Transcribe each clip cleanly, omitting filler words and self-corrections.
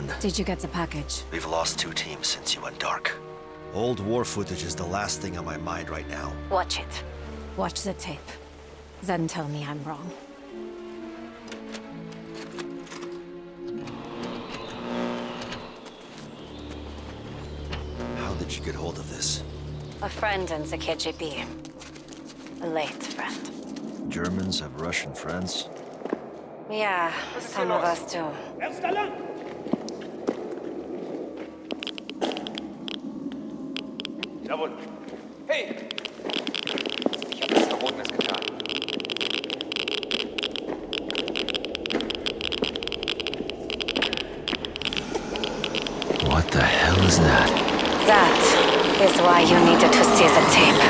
done. Did you get the package? We've lost 2 teams since you went dark. Old war footage is the last thing on my mind right now. Watch it. Watch the tape. Then tell me I'm wrong. How did you get hold of this? A friend in the KGB. A late friend. Germans have Russian friends? Yeah, some of us do. Jawohl. Hey! Ich habe nichts Verbotenes getan. What the hell is that? That is why you needed to see the tape.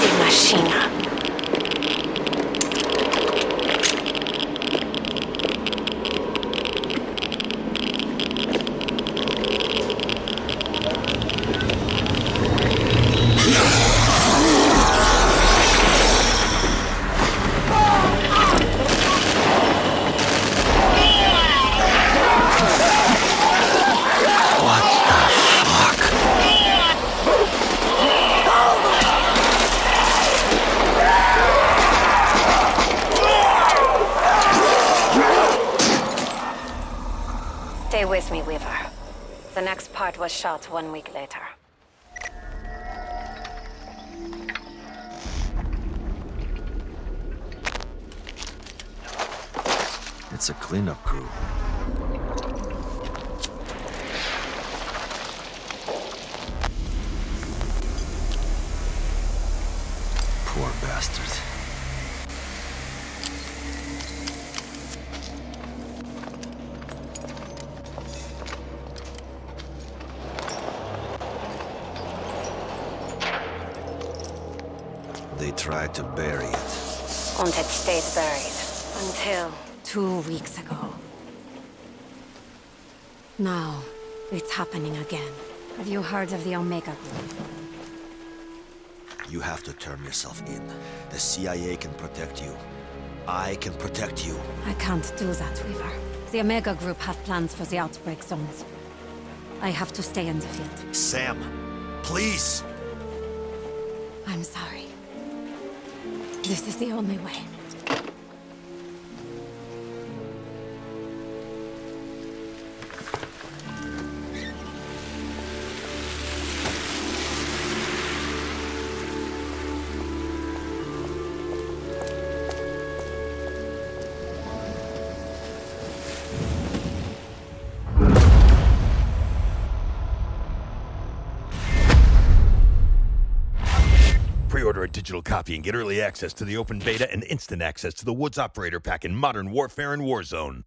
Die Maschine. Stay with me, Weaver. The next part was shot 1 week later. It's a cleanup crew. Poor bastard. They tried to bury it. And it stayed buried. Until 2 weeks ago. Now, it's happening again. Have you heard of the Omega Group? You have to turn yourself in. The CIA can protect you. I can protect you. I can't do that, Weaver. The Omega Group have plans for the outbreak zones. I have to stay in the field. Sam, please! I'm sorry. This is the only way. Pre-order a digital copy and get early access to the open beta and instant access to the Woods Operator Pack in Modern Warfare and Warzone.